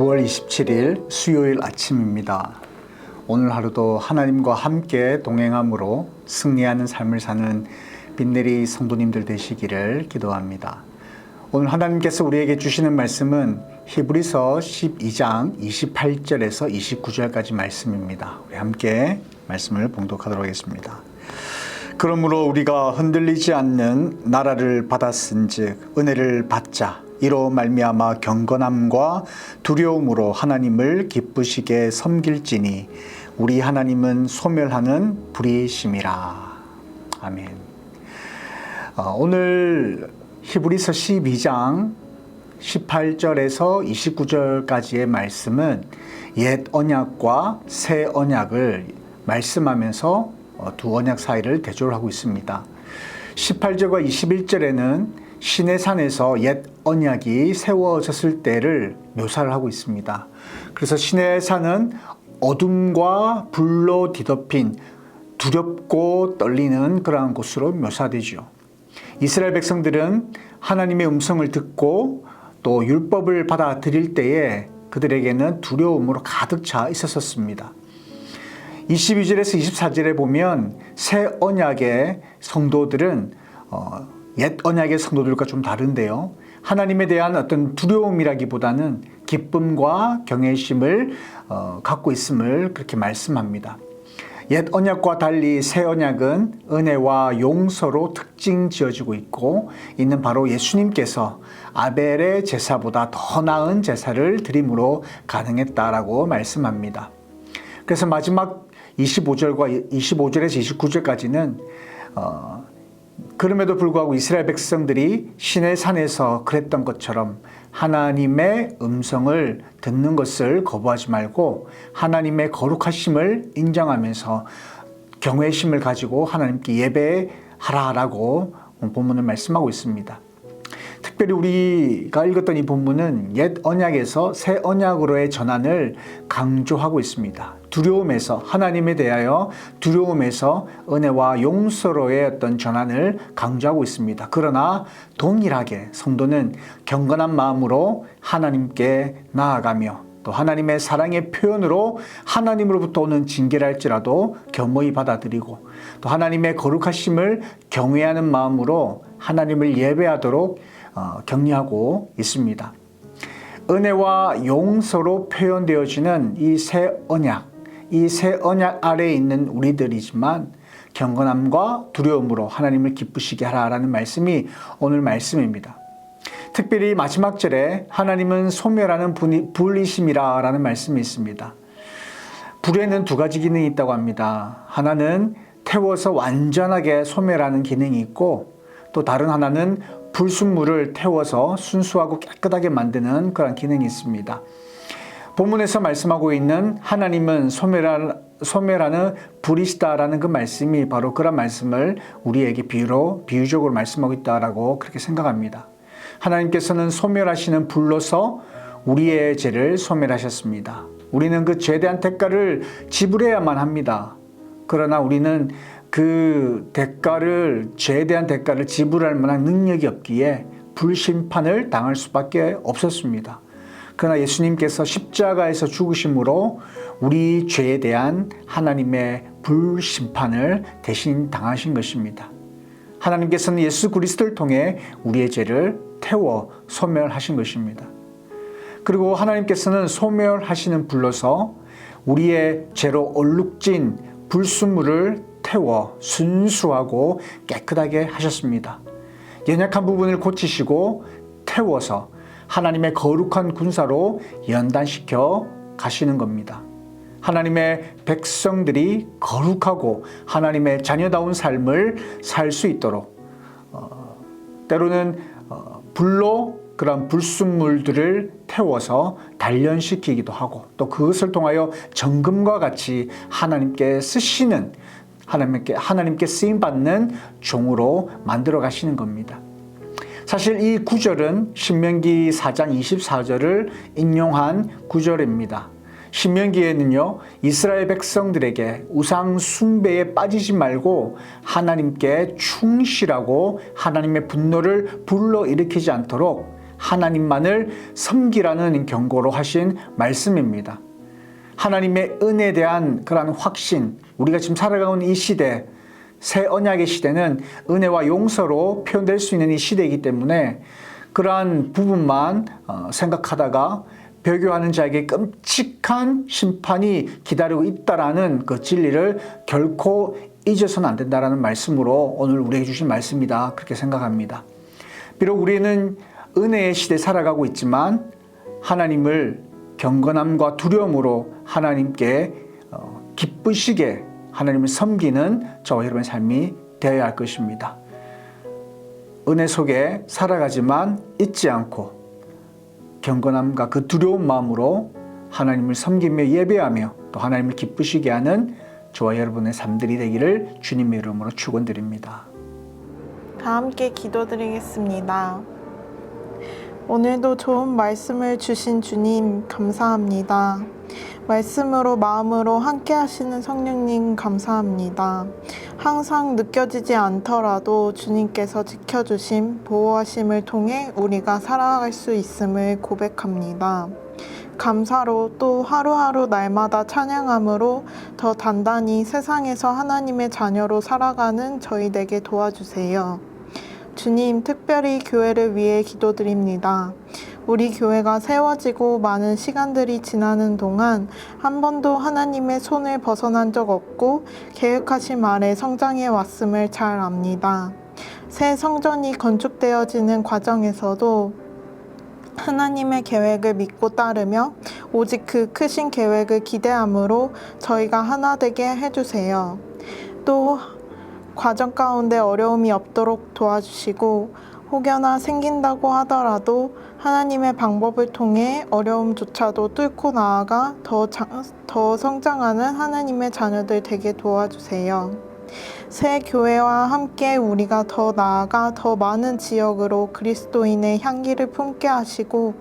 9월 27일 수요일 아침입니다. 오늘 하루도 하나님과 함께 동행함으로 승리하는 삶을 사는 빈내리 성도님들 되시기를 기도합니다. 오늘 하나님께서 우리에게 주시는 말씀은 히브리서 12장 28절에서 29절까지 말씀입니다. 우리 함께 말씀을 봉독하도록 하겠습니다. 그러므로 우리가 흔들리지 않는 나라를 받았은즉 은혜를 받자. 이로 말미암아 경건함과 두려움으로 하나님을 기쁘시게 섬길지니 우리 하나님은 소멸하는 불이심이라. 아멘. 오늘 히브리서 12장 18절에서 29절까지의 말씀은 옛 언약과 새 언약을 말씀하면서 두 언약 사이를 대조를 하고 있습니다. 18절과 21절에는 시내산에서 옛 언약이 세워졌을 때를 묘사를 하고 있습니다. 그래서 시내산은 어둠과 불로 뒤덮인 두렵고 떨리는 그러한 곳으로 묘사되죠. 이스라엘 백성들은 하나님의 음성을 듣고 또 율법을 받아들일 때에 그들에게는 두려움으로 가득 차 있었습니다. 22절에서 24절에 보면 새 언약의 성도들은 옛 언약의 성도들과 좀 다른데요. 하나님에 대한 어떤 두려움이라기보다는 기쁨과 경외심을 갖고 있음을 그렇게 말씀합니다. 옛 언약과 달리 새 언약은 은혜와 용서로 특징 지어지고 있는 바로 예수님께서 아벨의 제사보다 더 나은 제사를 드림으로 가능했다라고 말씀합니다. 그래서 마지막 25절에서 29절까지는 그럼에도 불구하고 이스라엘 백성들이 시내산에서 그랬던 것처럼 하나님의 음성을 듣는 것을 거부하지 말고 하나님의 거룩하심을 인정하면서 경외심을 가지고 하나님께 예배하라라고 본문을 말씀하고 있습니다. 특별히 우리가 읽었던 이 본문은 옛 언약에서 새 언약으로의 전환을 강조하고 있습니다. 두려움에서 하나님에 대하여 두려움에서 은혜와 용서로의 어떤 전환을 강조하고 있습니다. 그러나 동일하게 성도는 경건한 마음으로 하나님께 나아가며 또 하나님의 사랑의 표현으로 하나님으로부터 오는 징계를 할지라도 겸허히 받아들이고 또 하나님의 거룩하심을 경외하는 마음으로 하나님을 예배하도록 격려하고 있습니다. 은혜와 용서로 표현되어지는 이 새 언약 아래에 있는 우리들이지만 경건함과 두려움으로 하나님을 기쁘시게 하라라는 말씀이 오늘 말씀입니다. 특별히 마지막 절에 하나님은 소멸하는 불이심이라 라는 말씀이 있습니다. 불에는 두 가지 기능이 있다고 합니다. 하나는 태워서 완전하게 소멸하는 기능이 있고 또 다른 하나는 불순물을 태워서 순수하고 깨끗하게 만드는 그런 기능이 있습니다. 본문에서 말씀하고 있는 하나님은 소멸하는 불이시다라는 그 말씀이 바로 그런 말씀을 우리에게 비유적으로 말씀하고 있다라고 그렇게 생각합니다. 하나님께서는 소멸하시는 불로서 우리의 죄를 소멸하셨습니다. 우리는 그 죄에 대한 대가를 지불해야만 합니다. 그러나 우리는 그 죄에 대한 대가를 지불할 만한 능력이 없기에 불심판을 당할 수밖에 없었습니다. 그러나 예수님께서 십자가에서 죽으심으로 우리 죄에 대한 하나님의 불심판을 대신 당하신 것입니다. 하나님께서는 예수 그리스도를 통해 우리의 죄를 태워 소멸하신 것입니다. 그리고 하나님께서는 소멸하시는 불로서 우리의 죄로 얼룩진 불순물을 태워 순수하고 깨끗하게 하셨습니다. 연약한 부분을 고치시고 태워서 하나님의 거룩한 군사로 연단시켜 가시는 겁니다. 하나님의 백성들이 거룩하고 하나님의 자녀다운 삶을 살 수 있도록 때로는 불로 그런 불순물들을 태워서 단련시키기도 하고 또 그것을 통하여 정금과 같이 하나님께 쓰시는 하나님께 쓰임받는 종으로 만들어 가시는 겁니다. 사실 이 구절은 신명기 4장 24절을 인용한 구절입니다. 신명기에는요, 이스라엘 백성들에게 우상 숭배에 빠지지 말고 하나님께 충실하고 하나님의 분노를 불러일으키지 않도록 하나님만을 섬기라는 경고로 하신 말씀입니다. 하나님의 은혜에 대한 그러한 확신, 우리가 지금 살아가는 이 시대, 새 언약의 시대는 은혜와 용서로 표현될 수 있는 이 시대이기 때문에 그러한 부분만 생각하다가 배교하는 자에게 끔찍한 심판이 기다리고 있다라는 그 진리를 결코 잊어서는 안 된다라는 말씀으로 오늘 우리에게 주신 말씀이다, 그렇게 생각합니다. 비록 우리는 은혜의 시대에 살아가고 있지만 하나님을 경건함과 두려움으로 하나님께 기쁘시게 하나님을 섬기는 저와 여러분의 삶이 되어야 할 것입니다. 은혜 속에 살아가지만 잊지 않고 경건함과 그 두려운 마음으로 하나님을 섬기며 예배하며 또 하나님을 기쁘시게 하는 저와 여러분의 삶들이 되기를 주님의 이름으로 축원드립니다. 다 함께 기도드리겠습니다. 오늘도 좋은 말씀을 주신 주님 감사합니다. 말씀으로 마음으로 함께 하시는 성령님 감사합니다. 항상 느껴지지 않더라도 주님께서 지켜주심, 보호하심을 통해 우리가 살아갈 수 있음을 고백합니다. 감사로 또 하루하루 날마다 찬양함으로 더 단단히 세상에서 하나님의 자녀로 살아가는 저희 되게 도와주세요. 주님, 특별히 교회를 위해 기도드립니다. 우리 교회가 세워지고 많은 시간들이 지나는 동안 한 번도 하나님의 손을 벗어난 적 없고 계획하신 아래 성장해 왔음을 잘 압니다. 새 성전이 건축되어지는 과정에서도 하나님의 계획을 믿고 따르며 오직 그 크신 계획을 기대함으로 저희가 하나 되게 해주세요. 또 과정 가운데 어려움이 없도록 도와주시고 혹여나 생긴다고 하더라도 하나님의 방법을 통해 어려움조차도 뚫고 나아가 더 성장하는 하나님의 자녀들 되게 도와주세요. 새 교회와 함께 우리가 더 나아가 더 많은 지역으로 그리스도인의 향기를 품게 하시고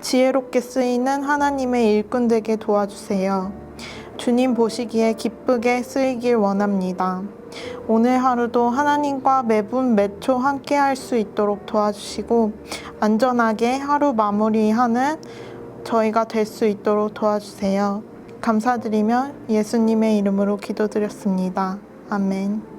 지혜롭게 쓰이는 하나님의 일꾼 되게 도와주세요. 주님 보시기에 기쁘게 쓰이길 원합니다. 오늘 하루도 하나님과 매분 매초 함께 할 수 있도록 도와주시고 안전하게 하루 마무리하는 저희가 될 수 있도록 도와주세요. 감사드리며 예수님의 이름으로 기도드렸습니다. 아멘.